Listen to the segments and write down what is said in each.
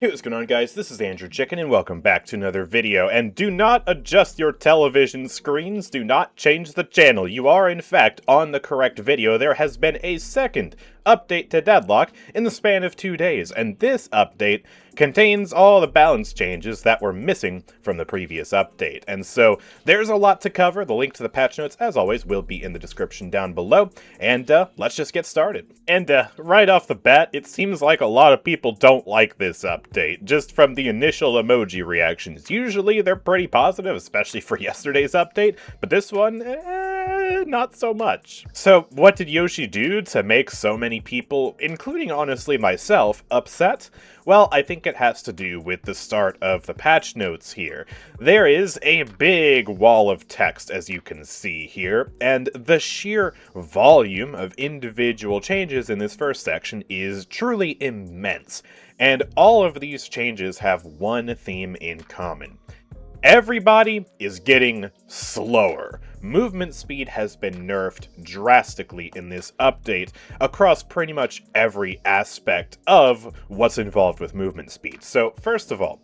Hey, what's going on, guys? This is AndrewChicken, and welcome back to another video. And do not adjust your television screens, do not change the channel. You are, in fact, on the correct video. There has been a second update to Deadlock in the span of 2 days, and this update contains all the balance changes that were missing from the previous update. And so, there's a lot to cover. The link to the patch notes, as always, will be in the description down below. And, let's just get started. And, right off the bat, it seems like a lot of people don't like this update, just from the initial emoji reactions. Usually, they're pretty positive, especially for yesterday's update, but this one, not so much. So, what did Yoshi do to make so many people, including honestly myself, upset? Well, I think it has to do with the start of the patch notes here. There is a big wall of text, as you can see here, and the sheer volume of individual changes in this first section is truly immense. And all of these changes have one theme in common. Everybody is getting slower. Movement speed has been nerfed drastically in this update across pretty much every aspect of what's involved with movement speed. So, first of all,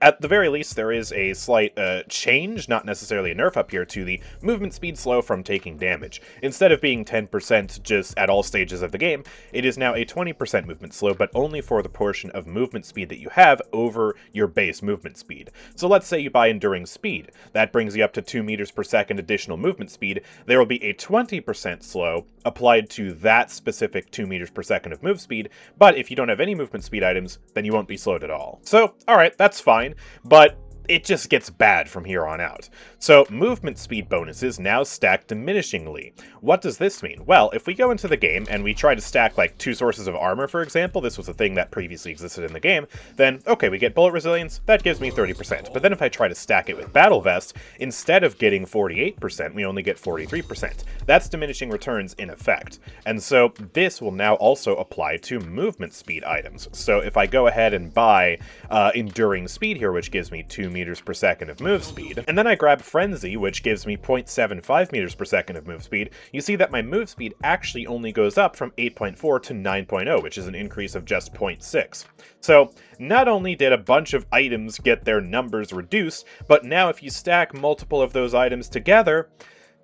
at the very least, there is a slight change, not necessarily a nerf up here, to the movement speed slow from taking damage. Instead of being 10% just at all stages of the game, it is now a 20% movement slow, but only for the portion of movement speed that you have over your base movement speed. So let's say you buy Enduring Speed. That brings you up to 2 meters per second additional movement speed. There will be a 20% slow applied to that specific 2 meters per second of move speed, but if you don't have any movement speed items, then you won't be slowed at all. So, alright, that's fine. But it just gets bad from here on out. So, movement speed bonuses now stack diminishingly. What does this mean? Well, if we go into the game and we try to stack like 2 sources of armor, for example, this was a thing that previously existed in the game, then, okay, we get bullet resilience, that gives me 30%. But then if I try to stack it with battle vest, instead of getting 48%, we only get 43%. That's diminishing returns in effect. And so, this will now also apply to movement speed items. So, if I go ahead and buy Enduring Speed here, which gives me 2 meters per second of move speed, and then I grab Frenzy, which gives me 0.75 meters per second of move speed, you see that my move speed actually only goes up from 8.4 to 9.0, which is an increase of just 0.6. So, not only did a bunch of items get their numbers reduced, but now if you stack multiple of those items together,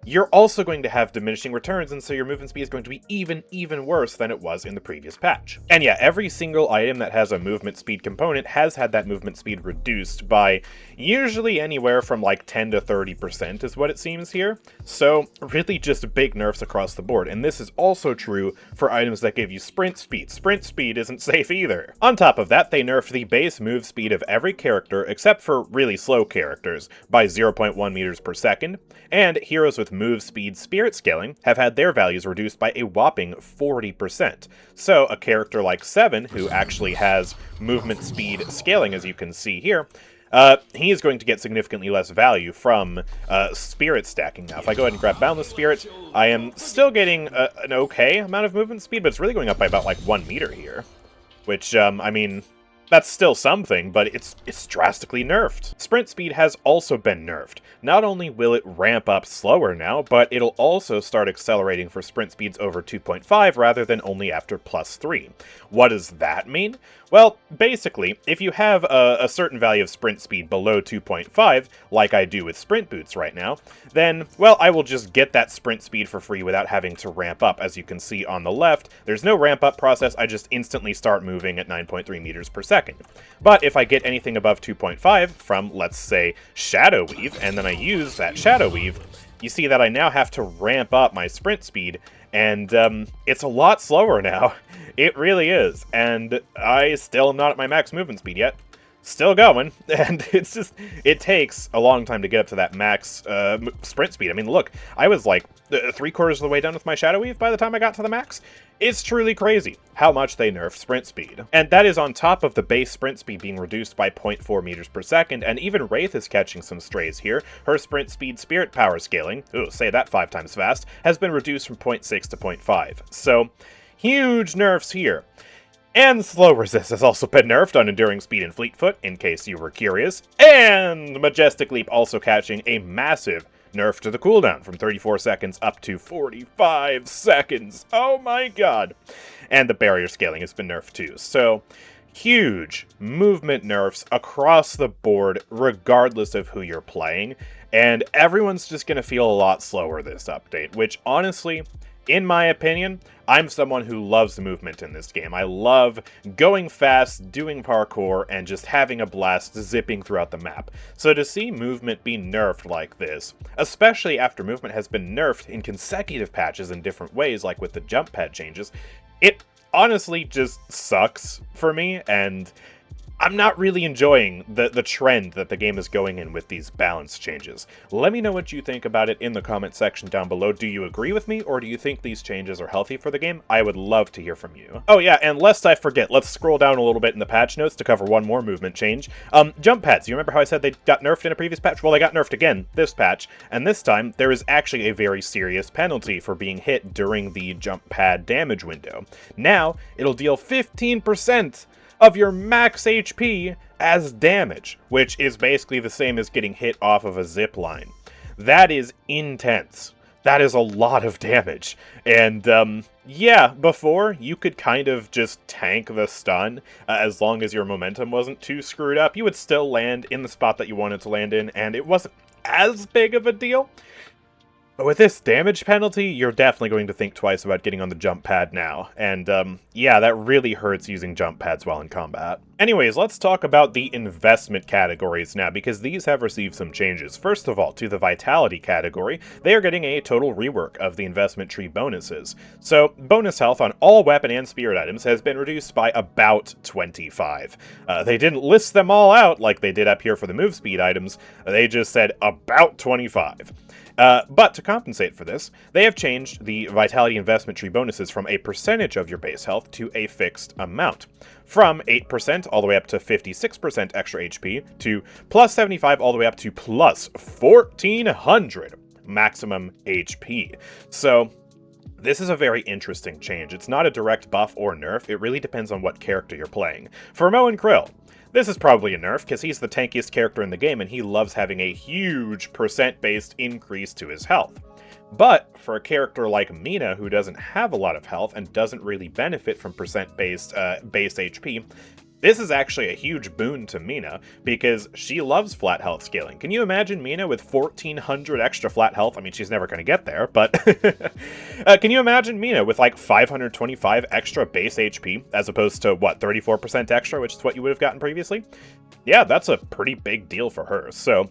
you're also going to have diminishing returns, and so your movement speed is going to be even worse than it was in the previous patch. And yeah, every single item that has a movement speed component has had that movement speed reduced by usually anywhere from like 10 to 30% is what it seems here. So really just big nerfs across the board, and this is also true for items that give you sprint speed. Sprint speed isn't safe either. On top of that, they nerfed the base move speed of every character except for really slow characters by 0.1 meters per second, and heroes with move speed spirit scaling have had their values reduced by a whopping 40%. So a character like 7, who actually has movement speed scaling, as you can see here, he is going to get significantly less value from spirit stacking now. If I go ahead and grab Boundless Spirit, I am still getting an okay amount of movement speed, but it's really going up by about like 1 meter here. Which, I mean, that's still something, but it's drastically nerfed. Sprint speed has also been nerfed. Not only will it ramp up slower now, but it'll also start accelerating for sprint speeds over 2.5 rather than only after +3. What does that mean? Well, basically, if you have a certain value of sprint speed below 2.5, like I do with sprint boots right now, then, well, I will just get that sprint speed for free without having to ramp up. As you can see on the left, there's no ramp up process, I just instantly start moving at 9.3 meters per second. But if I get anything above 2.5 from, let's say, Shadow Weave, and then I use that Shadow Weave, you see that I now have to ramp up my sprint speed, and it's a lot slower now. It really is, and I still am not at my max movement speed yet. Still going, and it's just, it takes a long time to get up to that max sprint speed. I mean, look, I was like 3/4 of the way done with my Shadow Weave by the time I got to the max. It's truly crazy how much they nerfed sprint speed. And that is on top of the base sprint speed being reduced by 0.4 meters per second, and even Wraith is catching some strays here. Her sprint speed spirit power scaling, ooh, say that 5 times fast, has been reduced from 0.6 to 0.5. So, huge nerfs here. And Slow Resist has also been nerfed on Enduring Speed and Fleetfoot, in case you were curious. And Majestic Leap also catching a massive nerf to the cooldown from 34 seconds up to 45 seconds. Oh my god. And the barrier scaling has been nerfed too. So, huge movement nerfs across the board, regardless of who you're playing, and everyone's just going to feel a lot slower this update, which honestly, in my opinion, I'm someone who loves movement in this game. I love going fast, doing parkour, and just having a blast zipping throughout the map. So to see movement be nerfed like this, especially after movement has been nerfed in consecutive patches in different ways, like with the jump pad changes, it honestly just sucks for me, and I'm not really enjoying the trend that the game is going in with these balance changes. Let me know what you think about it in the comment section down below. Do you agree with me, or do you think these changes are healthy for the game? I would love to hear from you. Oh yeah, and lest I forget, let's scroll down a little bit in the patch notes to cover one more movement change. Jump pads. You remember how I said they got nerfed in a previous patch? Well, they got nerfed again this patch, and this time there is actually a very serious penalty for being hit during the jump pad damage window. Now, it'll deal 15% of your max HP as damage, which is basically the same as getting hit off of a zip line. That is intense. That is a lot of damage. And, yeah, before, you could kind of just tank the stun, as long as your momentum wasn't too screwed up. You would still land in the spot that you wanted to land in, and it wasn't as big of a deal. But with this damage penalty, you're definitely going to think twice about getting on the jump pad now. And, yeah, that really hurts using jump pads while in combat. Anyways, let's talk about the investment categories now, because these have received some changes. First of all, to the Vitality category, they are getting a total rework of the investment tree bonuses. So, bonus health on all weapon and spirit items has been reduced by about 25. They didn't list them all out like they did up here for the move speed items, they just said about 25. But to compensate for this, they have changed the Vitality Investment Tree bonuses from a percentage of your base health to a fixed amount. From 8% all the way up to 56% extra HP, to plus 75 all the way up to plus 1400 maximum HP. So, this is a very interesting change. It's not a direct buff or nerf, it really depends on what character you're playing. For Mo and Krill, this is probably a nerf, because he's the tankiest character in the game and he loves having a huge percent-based increase to his health. But for a character like Mina, who doesn't have a lot of health and doesn't really benefit from percent-based base HP, this is actually a huge boon to Mina, because she loves flat health scaling. Can you imagine Mina with 1400 extra flat health? I mean, she's never going to get there, but can you imagine Mina with like 525 extra base HP, as opposed to, what, 34% extra, which is what you would have gotten previously? Yeah, that's a pretty big deal for her, so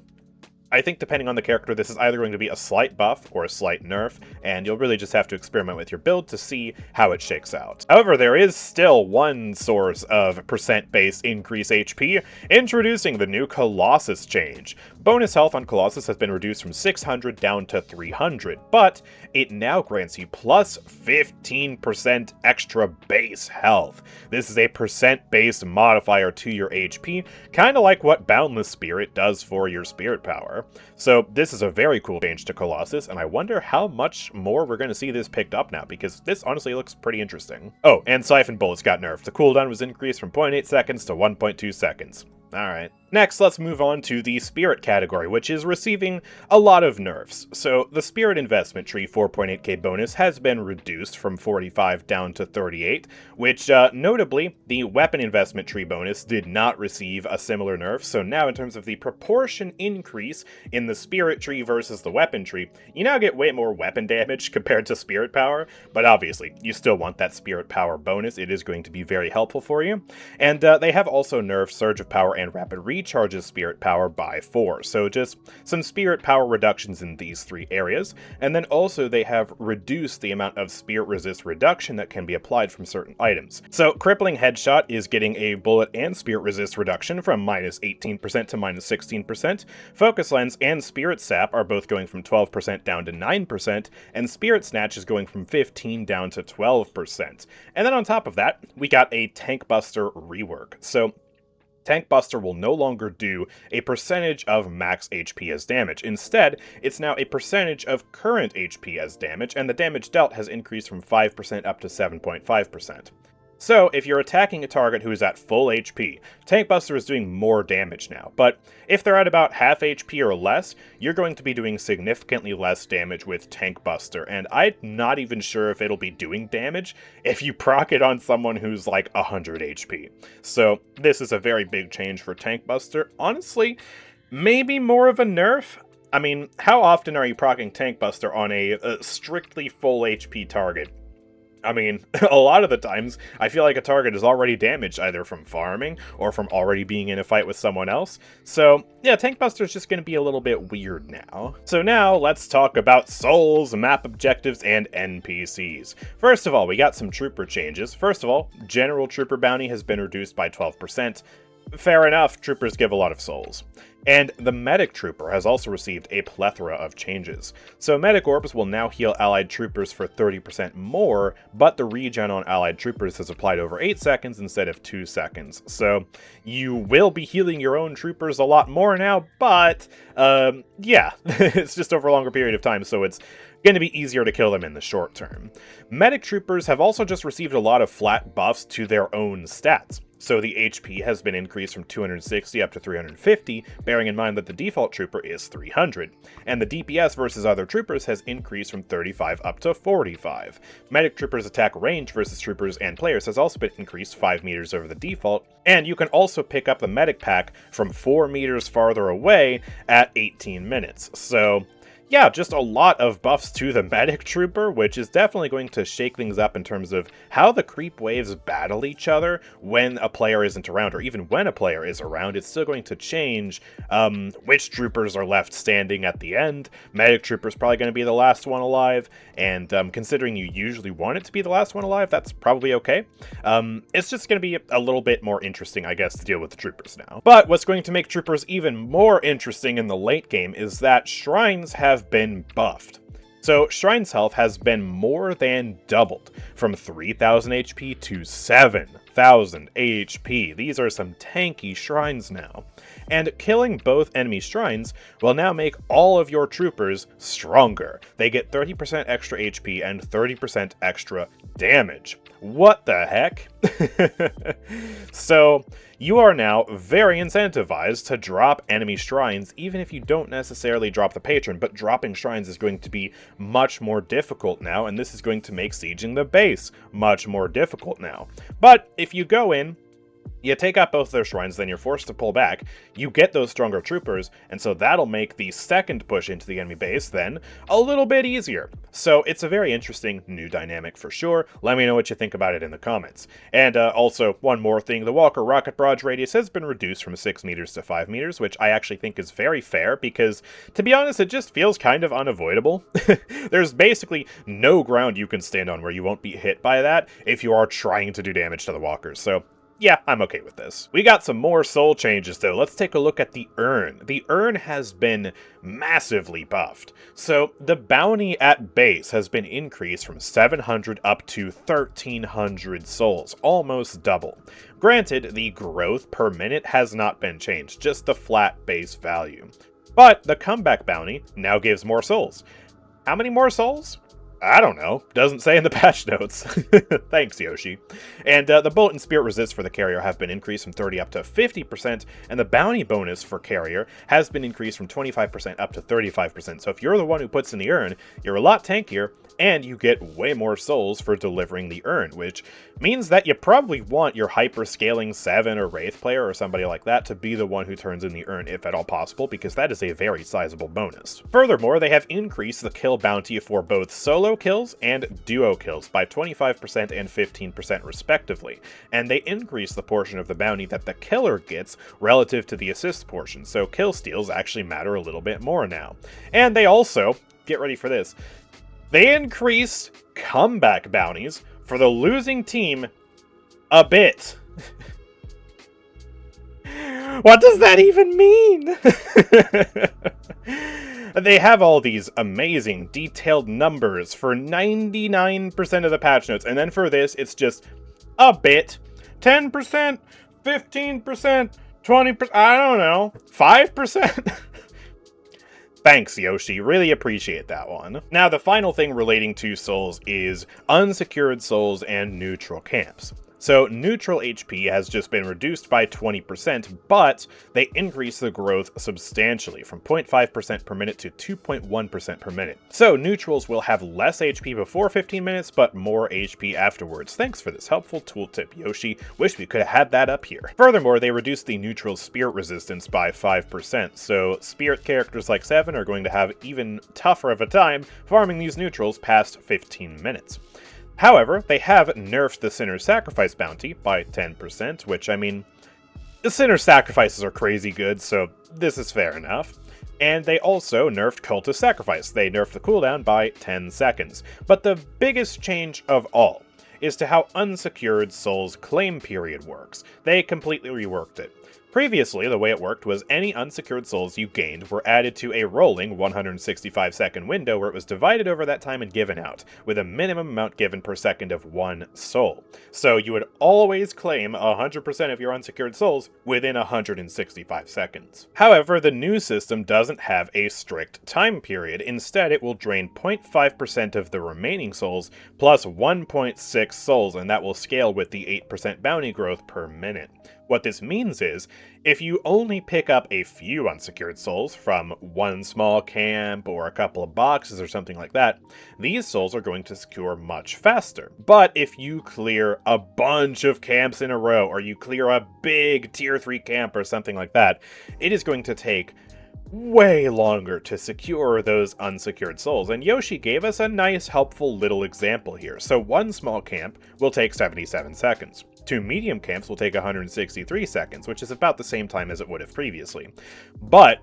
I think depending on the character, this is either going to be a slight buff or a slight nerf, and you'll really just have to experiment with your build to see how it shakes out. However, there is still one source of percent-based increase HP, introducing the new Colossus change. Bonus health on Colossus has been reduced from 600 down to 300, but it now grants you plus 15% extra base health. This is a percent-based modifier to your HP, kind of like what Boundless Spirit does for your spirit power. So this is a very cool change to Colossus, and I wonder how much more we're going to see this picked up now, because this honestly looks pretty interesting. Oh, and Siphon Bullets got nerfed. The cooldown was increased from 0.8 seconds to 1.2 seconds. Alright. Next, let's move on to the Spirit category, which is receiving a lot of nerfs. So, the Spirit Investment Tree 4.8k bonus has been reduced from 45 down to 38, which, notably, the Weapon Investment Tree bonus did not receive a similar nerf, so now in terms of the proportion increase in the Spirit Tree versus the Weapon Tree, you now get way more weapon damage compared to Spirit Power, but obviously, you still want that Spirit Power bonus, it is going to be very helpful for you. And they have also nerfed Surge of Power and Rapid recharges spirit power by 4, so just some spirit power reductions in these 3 areas, and then also they have reduced the amount of spirit resist reduction that can be applied from certain items. So Crippling Headshot is getting a bullet and spirit resist reduction from minus 18% to minus 16%, Focus Lens and Spirit Sap are both going from 12% down to 9%, and Spirit Snatch is going from 15 down to 12%. And then on top of that, we got a Tank Buster rework. So Tank Buster will no longer do a percentage of max HP as damage. Instead, it's now a percentage of current HP as damage, and the damage dealt has increased from 5% up to 7.5%. So, if you're attacking a target who is at full HP, Tank Buster is doing more damage now, but if they're at about half HP or less, you're going to be doing significantly less damage with Tank Buster, and I'm not even sure if it'll be doing damage if you proc it on someone who's like 100 HP. So, this is a very big change for Tank Buster. Honestly, maybe more of a nerf? I mean, how often are you proccing Tank Buster on a strictly full HP target? I mean, a lot of the times, I feel like a target is already damaged either from farming or from already being in a fight with someone else. So, yeah, Tank Buster is just going to be a little bit weird now. So now, let's talk about souls, map objectives, and NPCs. First of all, we got some trooper changes. First of all, general trooper bounty has been reduced by 12%. Fair enough, troopers give a lot of souls. And the Medic Trooper has also received a plethora of changes. So Medic Orbs will now heal allied troopers for 30% more, but the regen on allied troopers is applied over 8 seconds instead of 2 seconds. So you will be healing your own troopers a lot more now, but yeah, it's just over a longer period of time, so it's going to be easier to kill them in the short term. Medic Troopers have also just received a lot of flat buffs to their own stats. So the HP has been increased from 260 up to 350, bearing in mind that the default trooper is 300. And the DPS versus other troopers has increased from 35 up to 45. Medic Troopers' attack range versus troopers and players has also been increased 5 meters over the default, and you can also pick up the Medic Pack from 4 meters farther away at 18 minutes. So yeah, just a lot of buffs to the Medic Trooper, which is definitely going to shake things up in terms of how the creep waves battle each other when a player isn't around, or even when a player is around. It's still going to change which troopers are left standing at the end. Medic Trooper's probably going to be the last one alive, and considering you usually want it to be the last one alive, that's probably okay. It's just going to be a little bit more interesting, I guess, to deal with the troopers now. But what's going to make troopers even more interesting in the late game is that shrines have been buffed. So Shrine's health has been more than doubled, from 3,000 HP to 7,000 HP. These are some tanky shrines now. And killing both enemy shrines will now make all of your troopers stronger. They get 30% extra HP and 30% extra damage. What the heck? So, you are now very incentivized to drop enemy shrines, even if you don't necessarily drop the patron, but dropping shrines is going to be much more difficult now, and this is going to make sieging the base much more difficult now. But if you go in, you take out both their shrines, then you're forced to pull back, you get those stronger troopers, and so that'll make the second push into the enemy base then a little bit easier. So it's a very interesting new dynamic for sure. Let me know what you think about it in the comments. And also, one more thing, the Walker rocket barrage radius has been reduced from 6 meters to 5 meters, which I actually think is very fair, because, to be honest, it just feels kind of unavoidable. There's basically no ground you can stand on where you won't be hit by that if you are trying to do damage to the walkers, so yeah, I'm okay with this. We got some more soul changes, though. Let's take a look at the Urn. The Urn has been massively buffed. So, the bounty at base has been increased from 700 up to 1,300 souls, almost double. Granted, the growth per minute has not been changed, just the flat base value. But the comeback bounty now gives more souls. How many more souls? I don't know. Doesn't say in the patch notes. Thanks, Yoshi. And the bullet and spirit resist for the carrier have been increased from 30 up to 50%, and the bounty bonus for carrier has been increased from 25% up to 35%. So if you're the one who puts in the urn, you're a lot tankier, and you get way more souls for delivering the urn, which means that you probably want your hyper-scaling 7 or Wraith player or somebody like that to be the one who turns in the urn, if at all possible, because that is a very sizable bonus. Furthermore, they have increased the kill bounty for both solo kills and duo kills by 25% and 15% respectively, and they increased the portion of the bounty that the killer gets relative to the assist portion, so kill steals actually matter a little bit more now. And they also, get ready for this, they increased comeback bounties for the losing team a bit. What does that even mean? They have all these amazing detailed numbers for 99% of the patch notes, and then for this, it's just a bit. 10%, 15%, 20%, I don't know, 5%? Thanks, Yoshi. Really appreciate that one. Now, the final thing relating to souls is unsecured souls and neutral camps. So neutral HP has just been reduced by 20%, but they increase the growth substantially, from 0.5% per minute to 2.1% per minute. So neutrals will have less HP before 15 minutes, but more HP afterwards. Thanks for this helpful tooltip, Yoshi. Wish we could have had that up here. Furthermore, they reduced the neutral spirit resistance by 5%, so spirit characters like Seven are going to have even tougher of a time farming these neutrals past 15 minutes. However, they have nerfed the Sinner's Sacrifice bounty by 10%, which, I mean, the Sinner's Sacrifices are crazy good, so this is fair enough. And they also nerfed Cultist Sacrifice. They nerfed the cooldown by 10 seconds. But the biggest change of all is to how Unsecured Souls claim period works. They completely reworked it. Previously, the way it worked was any unsecured souls you gained were added to a rolling 165-second window where it was divided over that time and given out, with a minimum amount given per second of 1 soul. So you would always claim 100% of your unsecured souls within 165 seconds. However, the new system doesn't have a strict time period. Instead, it will drain 0.5% of the remaining souls plus 1.6 souls, and that will scale with the 8% bounty growth per minute. What this means is, if you only pick up a few unsecured souls from one small camp or a couple of boxes or something like that, these souls are going to secure much faster. But if you clear a bunch of camps in a row, or you clear a big tier 3 camp or something like that, it is going to take way longer to secure those unsecured souls, and Yoshi gave us a nice helpful little example here. So one small camp will take 77 seconds. 2 medium camps will take 163 seconds, which is about the same time as it would have previously. But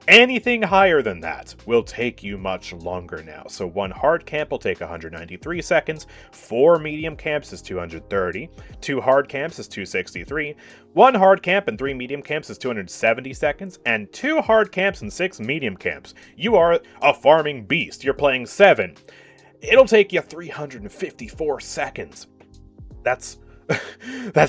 anything higher than that will take you much longer now. So 1 hard camp will take 193 seconds, 4 medium camps is 230, 2 hard camps is 263, 1 hard camp and 3 medium camps is 270 seconds, and 2 hard camps and 6 medium camps. You are a farming beast. You're playing 7. It'll take you 354 seconds. That's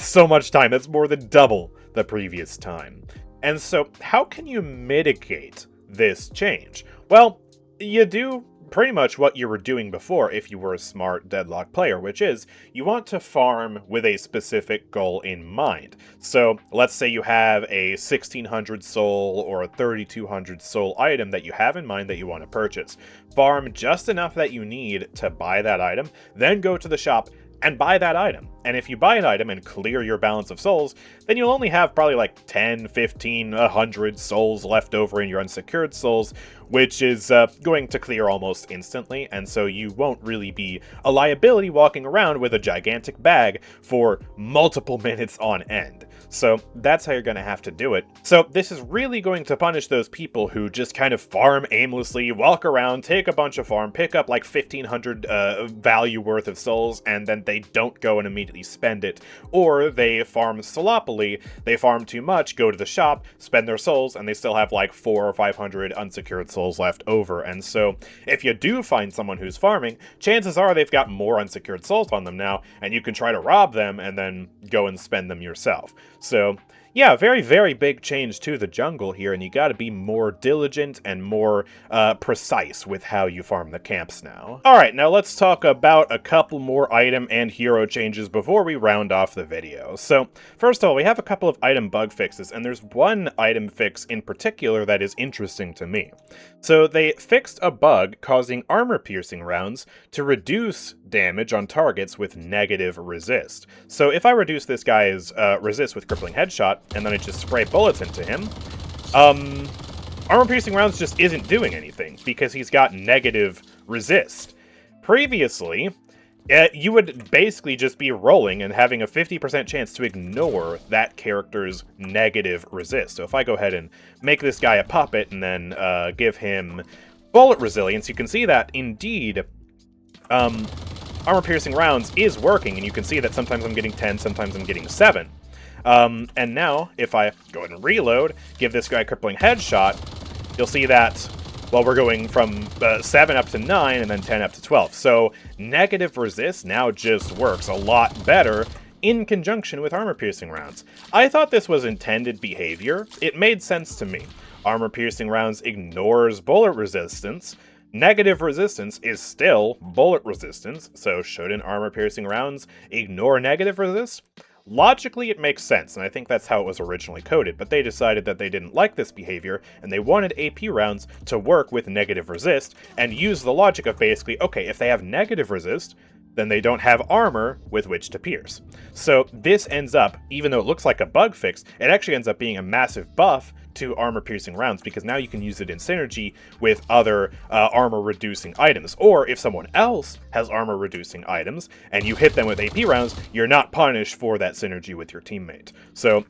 so much time. That's more than double the previous time. And so, how can you mitigate this change? Well, you do pretty much what you were doing before if you were a smart Deadlock player, which is, you want to farm with a specific goal in mind. So, let's say you have a 1600 soul or a 3200 soul item that you have in mind that you want to purchase. Farm just enough that you need to buy that item, then go to the shop and buy that item. And if you buy an item and clear your balance of souls, then you'll only have probably like 10, 15, 100 souls left over in your unsecured souls, which is going to clear almost instantly, and so you won't really be a liability walking around with a gigantic bag for multiple minutes on end. So that's how you're going to have to do it. So this is really going to punish those people who just kind of farm aimlessly, walk around, take a bunch of farm, pick up like 1500 value worth of souls, and then they don't go and immediately spend it. Or they farm sloppily, they farm too much, go to the shop, spend their souls, and they still have like 400 or 500 unsecured souls left over. And so if you do find someone who's farming, chances are they've got more unsecured souls on them now, and you can try to rob them and then go and spend them yourself. So yeah, very, very big change to the jungle here, and you gotta be more diligent and more precise with how you farm the camps now. Alright, now let's talk about a couple more item and hero changes before we round off the video. So, first of all, we have a couple of item bug fixes, and there's one item fix in particular that is interesting to me. So, they fixed a bug causing armor-piercing rounds to reduce damage on targets with negative resist. So if I reduce this guy's resist with crippling headshot, and then I just spray bullets into him, armor-piercing rounds just isn't doing anything, because he's got negative resist. Previously, you would basically just be rolling and having a 50% chance to ignore that character's negative resist. So if I go ahead and make this guy a puppet, and then give him bullet resilience, you can see that, indeed, armor-piercing rounds is working, and you can see that sometimes I'm getting 10, sometimes I'm getting 7. And now, if I go ahead and reload, give this guy a crippling headshot, you'll see that, well, we're going from 7 up to 9, and then 10 up to 12. So, negative resist now just works a lot better in conjunction with armor-piercing rounds. I thought this was intended behavior. It made sense to me. Armor-piercing rounds ignores bullet resistance. Negative resistance is still bullet resistance, so shouldn't armor-piercing rounds ignore negative resist? Logically, it makes sense, and I think that's how it was originally coded, but they decided that they didn't like this behavior, and they wanted AP rounds to work with negative resist, and use the logic of basically, okay, if they have negative resist, then they don't have armor with which to pierce. So this ends up, even though it looks like a bug fix, it actually ends up being a massive buff to armor-piercing rounds, because now you can use it in synergy with other armor-reducing items. Or if someone else has armor-reducing items, and you hit them with AP rounds, you're not punished for that synergy with your teammate. So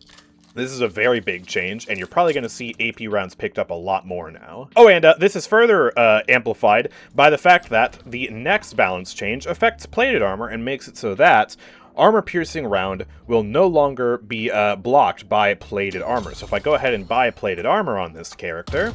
this is a very big change, and you're probably going to see AP rounds picked up a lot more now. Oh, and this is further amplified by the fact that the next balance change affects plated armor and makes it so that armor-piercing round will no longer be blocked by plated armor. So if I go ahead and buy plated armor on this character,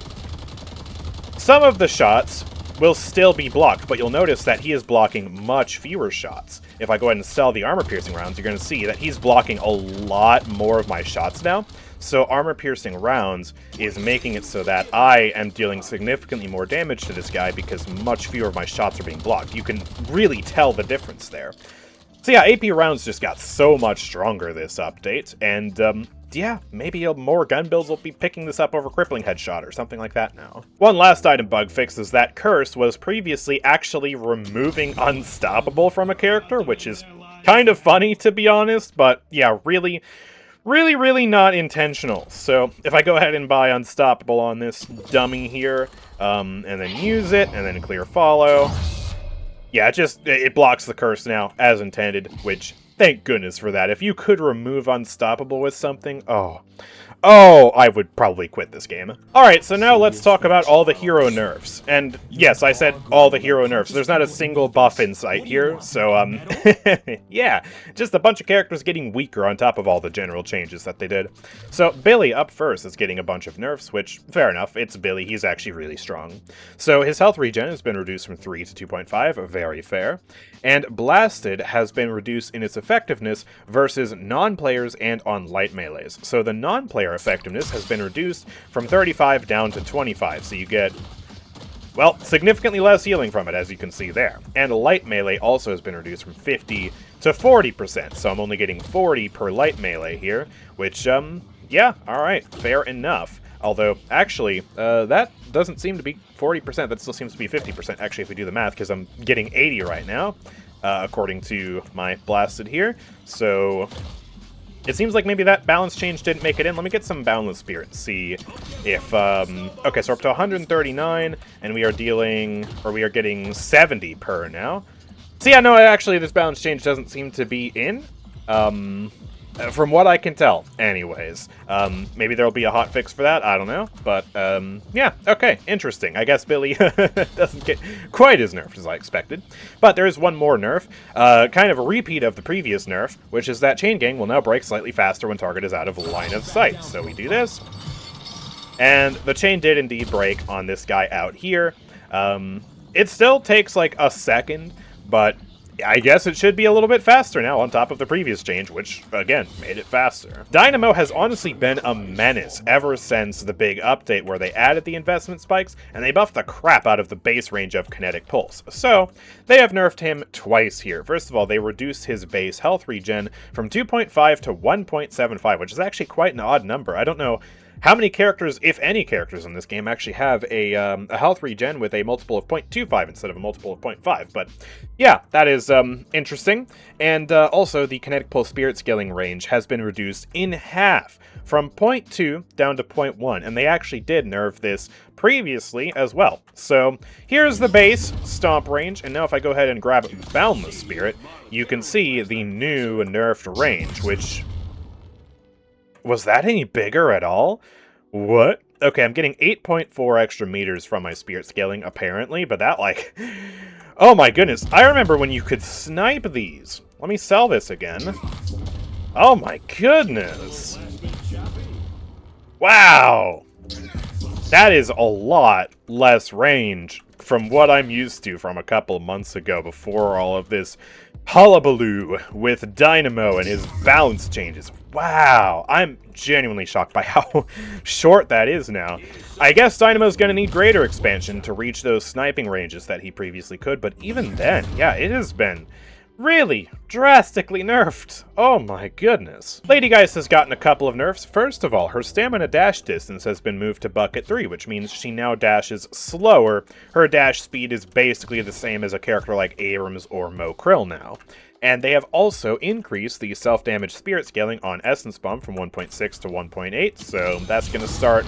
some of the shots will still be blocked, but you'll notice that he is blocking much fewer shots. If I go ahead and sell the armor-piercing rounds, you're going to see that he's blocking a lot more of my shots now. So armor-piercing rounds is making it so that I am dealing significantly more damage to this guy because much fewer of my shots are being blocked. You can really tell the difference there. So yeah, AP rounds just got so much stronger this update, and yeah, maybe more gun builds will be picking this up over Crippling Headshot or something like that now. One last item bug fix is that Curse was previously actually removing Unstoppable from a character, which is kind of funny to be honest, but yeah, really not intentional. So if I go ahead and buy Unstoppable on this dummy here, and then use it, and then clear follow, yeah, it blocks the curse now, as intended, which, thank goodness for that. If you could remove Unstoppable with something, oh, I would probably quit this game. Alright, so now let's talk about all the hero nerfs. And yes, I said all the hero nerfs. There's not a single buff in sight here, so, yeah, just a bunch of characters getting weaker on top of all the general changes that they did. So, Billy up first is getting a bunch of nerfs, which, fair enough, it's Billy, he's actually really strong. So, his health regen has been reduced from 3 to 2.5, very fair. And Blasted has been reduced in its effectiveness versus non-players and on light melees. So, the non-player effectiveness has been reduced from 35 down to 25, so you get, well, significantly less healing from it, as you can see there. And light melee also has been reduced from 50 to 40%, so I'm only getting 40 per light melee here, which, yeah, alright, fair enough. Although, actually, that doesn't seem to be 40%, that still seems to be 50%, actually, if we do the math, because I'm getting 80 right now, according to my Blasted here, so it seems like maybe that balance change didn't make it in. Let me get some Boundless Spirit and see if, okay, so we're up to 139, and we are getting 70 per now. So yeah, no, actually, this balance change doesn't seem to be in, from what I can tell, anyways. Maybe there'll be a hot fix for that, I don't know, but, yeah, okay, interesting. I guess Billy doesn't get quite as nerfed as I expected. But there is one more nerf, kind of a repeat of the previous nerf, which is that Chain Gang will now break slightly faster when target is out of line of sight. So we do this, and the chain did indeed break on this guy out here. It still takes like a second, but I guess it should be a little bit faster now on top of the previous change, which, again, made it faster. Dynamo has honestly been a menace ever since the big update where they added the investment spikes, and they buffed the crap out of the base range of Kinetic Pulse. So, they have nerfed him twice here. First of all, they reduced his base health regen from 2.5 to 1.75, which is actually quite an odd number. I don't know how many characters, if any characters in this game, actually have a health regen with a multiple of 0.25 instead of a multiple of 0.5. But yeah, that is interesting. And also, the Kinetic Pulse Spirit scaling range has been reduced in half, from 0.2 down to 0.1. And they actually did nerf this previously as well. So here's the base stomp range. And now if I go ahead and grab Boundless Spirit, you can see the new nerfed range, which... was that any bigger at all? What? Okay, I'm getting 8.4 extra meters from my spirit scaling, apparently, but that, like... oh my goodness, I remember when you could snipe these. Let me sell this again. Oh my goodness. Wow! That is a lot less range from what I'm used to from a couple of months ago before all of this Hullabaloo with Dynamo and his balance changes. Wow, I'm genuinely shocked by how short that is now. I guess Dynamo's going to need greater expansion to reach those sniping ranges that he previously could, but even then, yeah, it has been really drastically nerfed. Oh my goodness. Lady Geist has gotten a couple of nerfs. First of all, her stamina dash distance has been moved to bucket 3, which means she now dashes slower. Her dash speed is basically the same as a character like Abrams or Mo Krill now. And they have also increased the self-damage spirit scaling on Essence Bomb from 1.6 to 1.8, so that's going to start,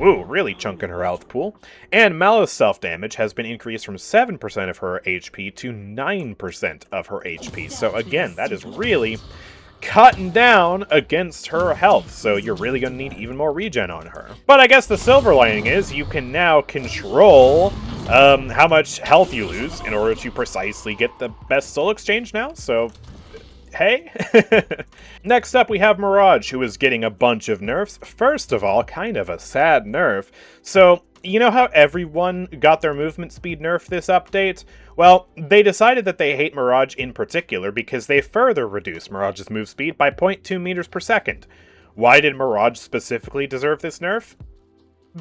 woo, really chunking her health pool. And Malice self-damage has been increased from 7% of her HP to 9% of her HP. So again, that is really cutting down against her health, so you're really going to need even more regen on her. But I guess the silver lining is you can now control how much health you lose in order to precisely get the best soul exchange now, so hey. Next up, we have Mirage, who is getting a bunch of nerfs. First of all, kind of a sad nerf. So, you know how everyone got their movement speed nerfed this update? Well, they decided that they hate Mirage in particular because they further reduced Mirage's move speed by 0.2 meters per second. Why did Mirage specifically deserve this nerf?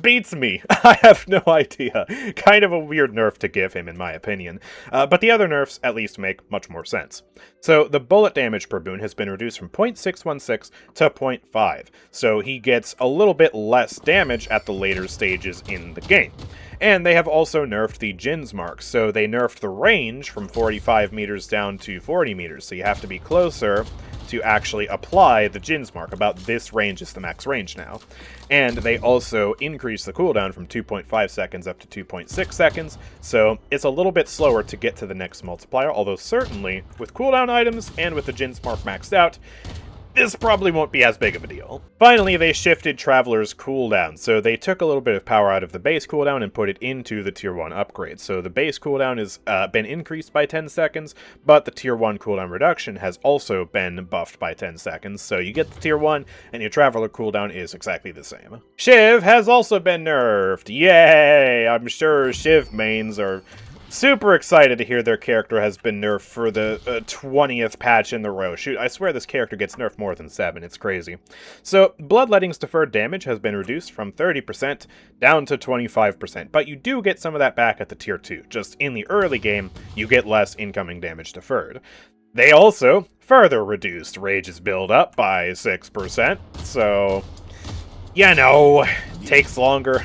Beats me. I have no idea. Kind of a weird nerf to give him, in my opinion. But the other nerfs at least make much more sense. So the bullet damage per boon has been reduced from 0.616 to 0.5. So he gets a little bit less damage at the later stages in the game. And they have also nerfed the Jin's mark. So they nerfed the range from 45 meters down to 40 meters. So you have to be closer to actually apply the Jin's mark. About this range is the max range now. And they also increased the cooldown from 2.5 seconds up to 2.6 seconds, so it's a little bit slower to get to the next multiplier, although certainly, with cooldown items and with the Jin's mark maxed out, this probably won't be as big of a deal. Finally, they shifted Traveler's cooldown, so they took a little bit of power out of the base cooldown and put it into the Tier 1 upgrade. So the base cooldown has been increased by 10 seconds, but the Tier 1 cooldown reduction has also been buffed by 10 seconds, so you get the Tier 1, and your Traveler cooldown is exactly the same. Shiv has also been nerfed! Yay! I'm sure Shiv mains are super excited to hear their character has been nerfed for the 20th patch in the row. Shoot, I swear this character gets nerfed more than 7. It's crazy. So, Bloodletting's deferred damage has been reduced from 30% down to 25%, but you do get some of that back at the Tier 2. Just in the early game, you get less incoming damage deferred. They also further reduced Rage's build-up by 6%, so you know, takes longer.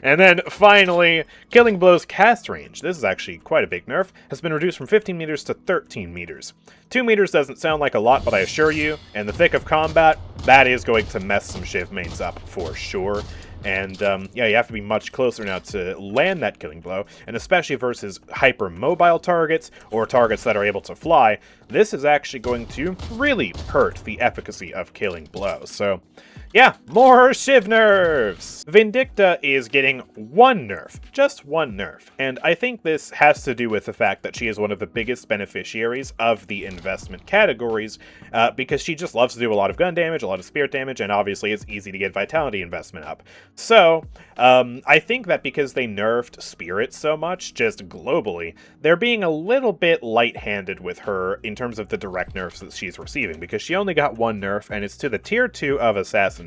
And then, finally, Killing Blow's cast range, this is actually quite a big nerf, has been reduced from 15 meters to 13 meters. 2 meters doesn't sound like a lot, but I assure you, in the thick of combat, that is going to mess some Shiv mains up for sure. And, yeah, you have to be much closer now to land that Killing Blow, and especially versus hyper-mobile targets, or targets that are able to fly, this is actually going to really hurt the efficacy of Killing Blow. So, yeah, more Shiv Nerfs! Vindicta is getting one nerf, just one nerf, and I think this has to do with the fact that she is one of the biggest beneficiaries of the investment categories, because she just loves to do a lot of gun damage, a lot of spirit damage, and obviously it's easy to get vitality investment up. So, I think that because they nerfed spirit so much, just globally, they're being a little bit light-handed with her in terms of the direct nerfs that she's receiving, because she only got one nerf, and it's to the Tier 2 of Assassinate.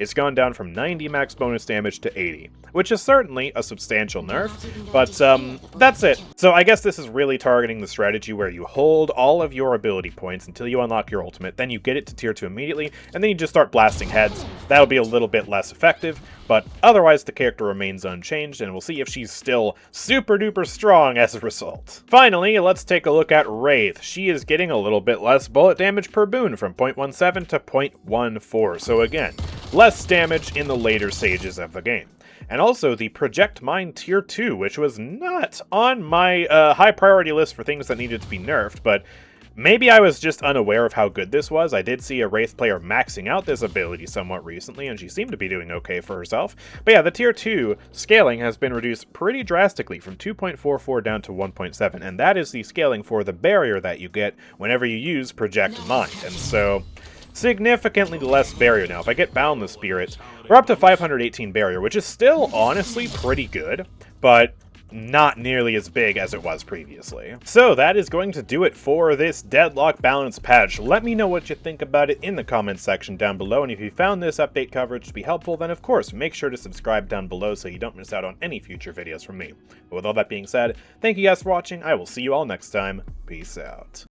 It's gone down from 90 max bonus damage to 80, which is certainly a substantial nerf, but that's it. So I guess this is really targeting the strategy where you hold all of your ability points until you unlock your ultimate, then you get it to Tier 2 immediately, and then you just start blasting heads. That'll be a little bit less effective, but otherwise the character remains unchanged, and we'll see if she's still super duper strong as a result. Finally, let's take a look at Wraith. She is getting a little bit less bullet damage per boon from 0.17 to 0.14, so again, less damage in the later stages of the game. And also the Project Mine Tier 2, which was not on my high priority list for things that needed to be nerfed, but maybe I was just unaware of how good this was. I did see a Wraith player maxing out this ability somewhat recently, and she seemed to be doing okay for herself. But yeah, the Tier 2 scaling has been reduced pretty drastically from 2.44 down to 1.7, and that is the scaling for the barrier that you get whenever you use Project Mine. And so, significantly less barrier now. If I get Boundless Spirit, we're up to 518 barrier, which is still honestly pretty good, but not nearly as big as it was previously. So that is going to do it for this Deadlock balance patch. Let me know what you think about it in the comments section down below, and if you found this update coverage to be helpful, then of course make sure to subscribe down below so you don't miss out on any future videos from me. But with all that being said, thank you guys for watching, I will see you all next time, peace out.